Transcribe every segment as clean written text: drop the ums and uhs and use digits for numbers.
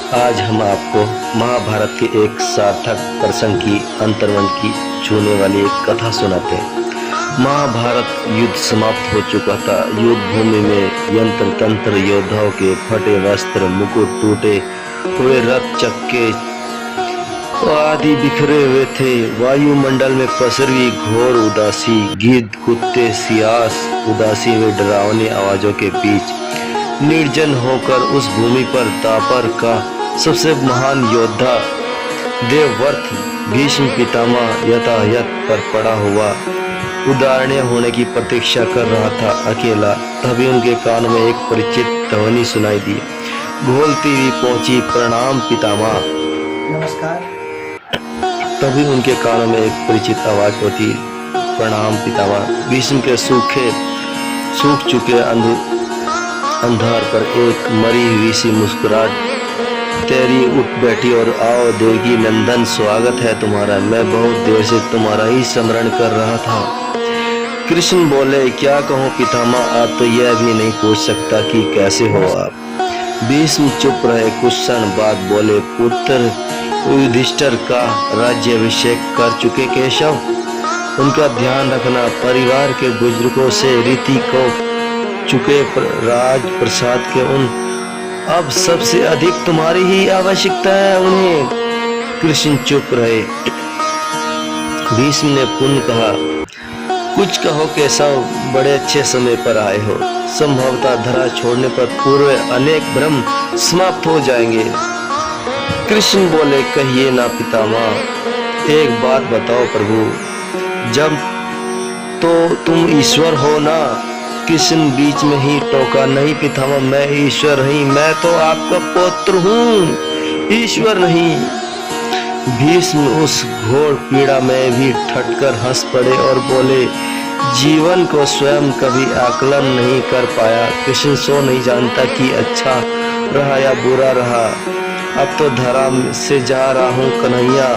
आज हम आपको महाभारत के एक सार्थक प्रसंग की अंतर्मन की छूने वाली एक कथा सुनाते हैं। महाभारत युद्ध समाप्त हो चुका था। युद्ध भूमि में यंत्र तंत्र, योद्धाओं के फटे वस्त्र, मुकुट, टूटे हुए रथ, चक्के आदि बिखरे हुए थे। वायुमंडल में पसरी घोर उदासी, गिद्ध, कुत्ते, सियास उदासी में डरावनी आवाजों के बीच निर्जन होकर उस भूमि पर दापर का सबसे महान योद्धा देवव्रत भीष्म पितामह यथायथ पर पड़ा हुआ उदाहरणीय होने की प्रतीक्षा कर रहा था अकेला। तभी उनके कान में एक परिचित ध्वनि सुनाई दी। घोलती हुई पहुंची, प्रणाम पितामह। नमस्कार। तभी उनके कानों में एक परिचित आवाज होती, प्रणाम पितामह। भीष्म के सूख चुके अंधार पर एक मरी हुई सी मुस्कुराहट तेरी उठ बैठी और आओ देवकी नंदन, स्वागत है तुम्हारा। मैं बहुत देर से तुम्हारा ही स्मरण कर रहा था। कृष्ण बोले, क्या कहूँ पितामह, आप तो यह भी नहीं पूछ सकता कि कैसे हो आप। भीष्म चुप रहे। कुछ क्षण बाद बोले, पुत्र युधिष्ठिर का राज्याभिषेक कर चुके केशव, उनका ध्यान रखना। परिवार के बुजुर्गों से रीति को चुके राज प्रसाद के उन अब सबसे अधिक तुम्हारी ही आवश्यकता है उन्हें। कृष्ण चुप रहे। भीष्म ने पुनः कहा, कुछ कहो केशव, बड़े अच्छे समय पर आए हो। संभवतः धरा छोड़ने पर पूर्व अनेक भ्रम समाप्त हो जाएंगे। कृष्ण बोले, कहिए ना पितामह, एक बात बताओ प्रभु, जब तो तुम ईश्वर हो ना। कृष्ण बीच में ही टोका, नहीं पितामह, मैं ईश्वर नहीं, मैं तो आपका पुत्र हूँ, ईश्वर नहीं। भीष्म उस घोर पीड़ा में भी ठटकर हंस पड़े और बोले, जीवन को स्वयं कभी आकलन नहीं कर पाया। कृष्ण सो नहीं जानता कि अच्छा रहा या बुरा रहा। अब तो धरा से जा रहा हूँ कन्हैया,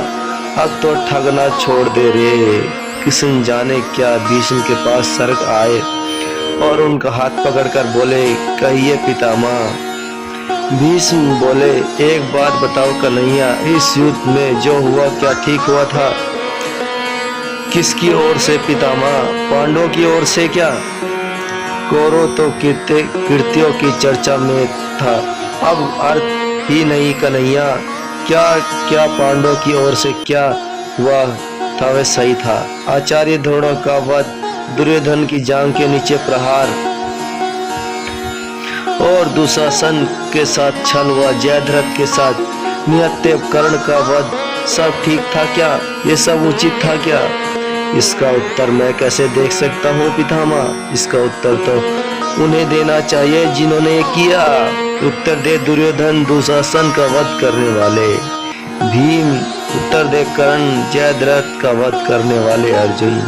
अब तो ठगना छोड़ दे रे। कृष्ण जाने क्या भीष्म के पास सरक आए और उनका हाथ पकड़कर बोले, कहिए पितामह। भीष्म बोले, एक बात बताओ कन्हैया, इस युद्ध में जो हुआ क्या ठीक हुआ था? किसकी ओर से पितामह? पांडवों की ओर से क्या? कौरव तो कृत्यों की चर्चा में था, अब अर्थ ही नहीं कन्हैया। क्या क्या पांडवों की ओर से क्या हुआ था वह सही था। आचार्य द्रोण का वध, दुर्योधन की जांघ के नीचे प्रहार और दुशासन के साथ छल हुआ, जयद्रथ के साथ निहत्थे कर्ण का वध, सब ठीक था क्या? ये सब उचित था क्या? इसका उत्तर मैं कैसे देख सकता हूँ पितामह? इसका उत्तर तो उन्हें देना चाहिए जिन्होंने किया। उत्तर दे दुर्योधन, दुशासन का वध करने वाले भीम, उत्तर दे कर्ण, जयद्रथ का वध करने वाले अर्जुन।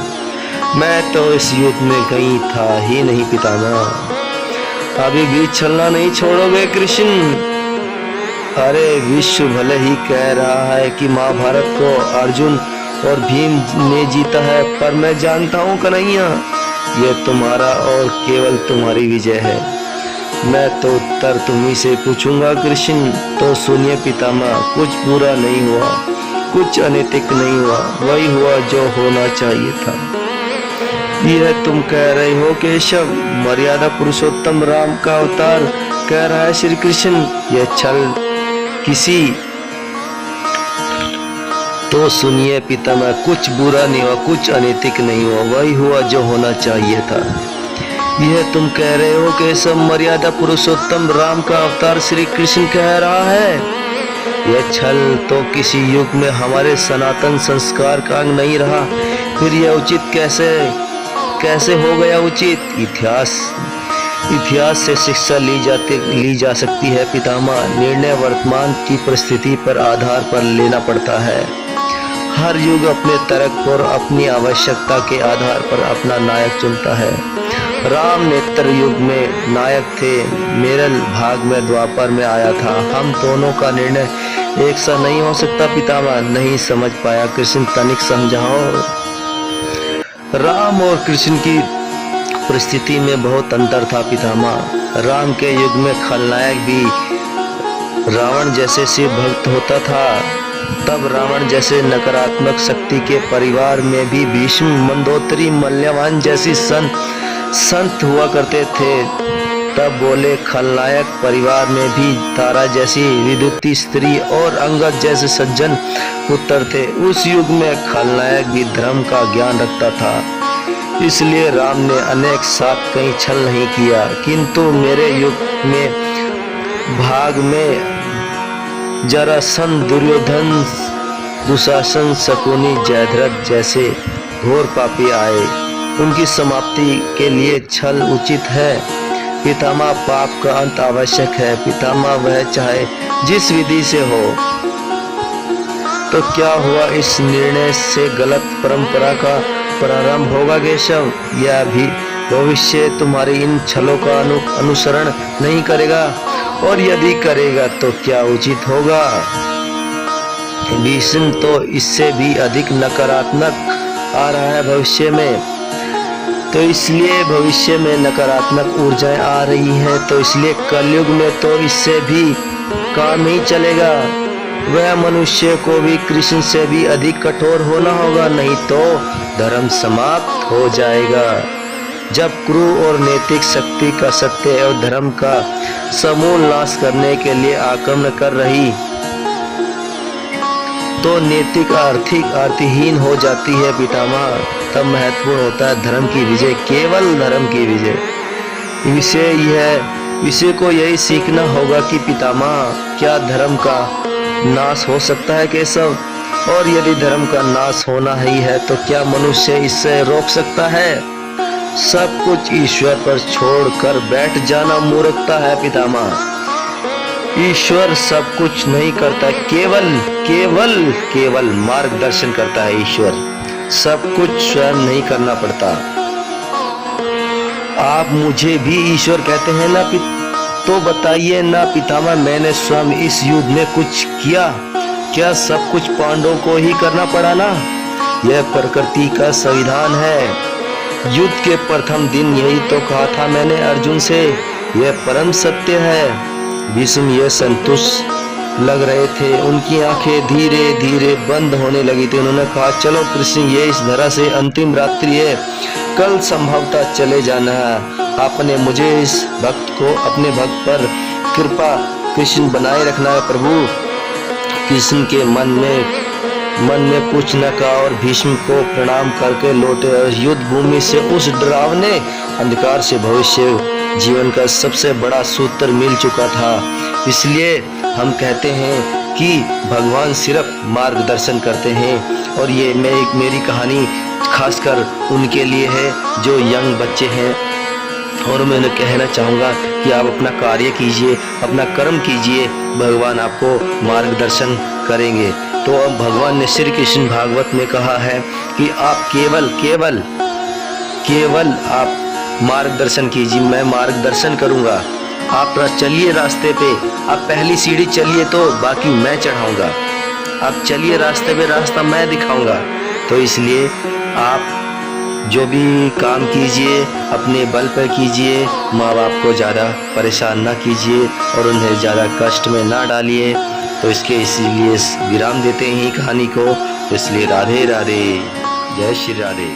मैं तो इस युद्ध में कहीं था ही नहीं पितामह। अभी भी छलना नहीं छोड़ोगे कृष्ण? अरे विश्व भले ही कह रहा है कि महाभारत को अर्जुन और भीम ने जीता है, पर मैं जानता हूँ कन्हैया, यह तुम्हारा और केवल तुम्हारी विजय है। मैं तो उत्तर तुम्ही से पूछूंगा कृष्ण। तो सुनिए पितामह, कुछ बुरा नहीं हुआ, कुछ अनैतिक नहीं हुआ, वही हुआ जो होना चाहिए था। यह तुम कह रहे हो केशव? मर्यादा पुरुषोत्तम राम का अवतार कह रहा है श्री कृष्ण। यह छल किसी? तो सुनिए पितामह, कुछ बुरा नहीं हुआ, कुछ अनैतिक नहीं हुआ, वही हुआ जो होना चाहिए था। यह तुम कह रहे हो केशव? मर्यादा पुरुषोत्तम राम का अवतार श्री कृष्ण कह रहा है। यह छल तो किसी युग में हमारे सनातन संस्कार का अंग नहीं रहा, फिर यह उचित कैसे हो गया उचित? इतिहास से शिक्षा ली जा सकती है पितामह। निर्णय वर्तमान की परिस्थिति पर आधार पर लेना पड़ता है। हर युग अपने तर्क और अपनी आवश्यकता के आधार पर अपना नायक चुनता है। राम नेत्र युग में नायक थे, मेरे भाग में द्वापर में आया था। हम दोनों का निर्णय एक सा नहीं हो सकता पितामह। नहीं समझ पाया कृष्ण, तनिक समझाओ। राम और कृष्ण की परिस्थिति में बहुत अंतर था पितामह। राम के युग में खलनायक भी रावण जैसे शिव भक्त होता था, तब रावण जैसे नकारात्मक शक्ति के परिवार में भी भीष्म, मंदोदरी, मल्यवान जैसी संत हुआ करते थे। तब बोले खलनायक परिवार में भी तारा जैसी विद्युती स्त्री और अंगद जैसे सज्जन पुत्र थे। उस युग में खलनायक भी धर्म का ज्ञान रखता था, इसलिए राम ने अनेक साथ कहीं छल नहीं किया। किंतु मेरे युग में भाग में जरासंध, दुर्योधन, दुशासन, शकुनी, जयद्रथ जैसे घोर पापी आए। उनकी समाप्ति के लिए छल उचित है। पितामह, पाप का अंत आवश्यक है। पितामह, वह चाहे जिस विधि से हो। तो क्या हुआ, इस निर्णय से गलत परंपरा का प्रारंभ होगा केशव? यह भी भविष्य तुम्हारी इन छलों का अनुसरण नहीं करेगा, और यदि करेगा तो क्या उचित होगा? भीष्म तो इससे भी अधिक नकारात्मक आ रहा है भविष्य में, तो इसलिए भविष्य में नकारात्मक ऊर्जाएं आ रही हैं, तो इसलिए कलयुग में तो इससे भी काम नहीं चलेगा। वह मनुष्य को भी कृष्ण से भी अधिक कठोर होना होगा, नहीं तो धर्म समाप्त हो जाएगा। जब क्रूर और नैतिक शक्ति का सत्य और धर्म का समूल नाश करने के लिए आक्रमण कर रही, तो नैतिक आर्थिक अर्थहीन हो जाती है पितामह। तब महत्वपूर्ण होता है धर्म की विजय, केवल धर्म की विजय। विषय को यही सीखना होगा कि पितामह, क्या धर्म का नाश हो सकता है केशव? और यदि धर्म का नाश होना ही है तो क्या मनुष्य इससे रोक सकता है? सब कुछ ईश्वर पर छोड़कर बैठ जाना मूर्खता है पितामह। ईश्वर सब कुछ नहीं करता, केवल मार्गदर्शन करता है। ईश्वर सब कुछ स्वयं नहीं करना पड़ता। आप मुझे भी ईश्वर कहते हैं ना तो बताइए ना पितामह, मैंने स्वयं इस युद्ध में कुछ किया क्या? सब कुछ पांडवों को ही करना पड़ा ना। यह प्रकृति का संविधान है। युद्ध के प्रथम दिन यही तो कहा था मैंने अर्जुन से, यह परम सत्य है। भीष्म ये संतुष्ट लग रहे थे, उनकी आंखें धीरे धीरे बंद होने लगी थी। उन्होंने कहा, चलो कृष्ण, ये इस धरा से अंतिम रात्रि है, कल संभवतः चले जाना है। आपने मुझे इस भक्त को, अपने भक्त पर कृपा कृष्ण बनाए रखना है प्रभु। कृष्ण के मन में कुछ न कहा और भीष्म को प्रणाम करके लौटे और युद्ध भूमि से उस डरावने अंधकार से भविष्य जीवन का सबसे बड़ा सूत्र मिल चुका था। इसलिए हम कहते हैं कि भगवान सिर्फ मार्गदर्शन करते हैं। और ये मेरी कहानी खासकर उनके लिए है जो यंग बच्चे हैं। और मैं उन्हें कहना चाहूँगा कि आप अपना कार्य कीजिए, अपना कर्म कीजिए, भगवान आपको मार्गदर्शन करेंगे। तो अब भगवान ने श्री कृष्ण भागवत में कहा है कि आप केवल आप मार्गदर्शन कीजिए, मैं मार्गदर्शन करूँगा। आप चलिए रास्ते पे, आप पहली सीढ़ी चलिए तो बाकी मैं चढ़ाऊँगा। आप चलिए रास्ते पे, रास्ता मैं दिखाऊँगा। तो इसलिए आप जो भी काम कीजिए अपने बल पर कीजिए, माँ बाप को ज़्यादा परेशान ना कीजिए और उन्हें ज़्यादा कष्ट में ना डालिए। तो इसीलिए विराम देते हैं कहानी को। तो इसलिए राधे राधे, जय श्री राधे।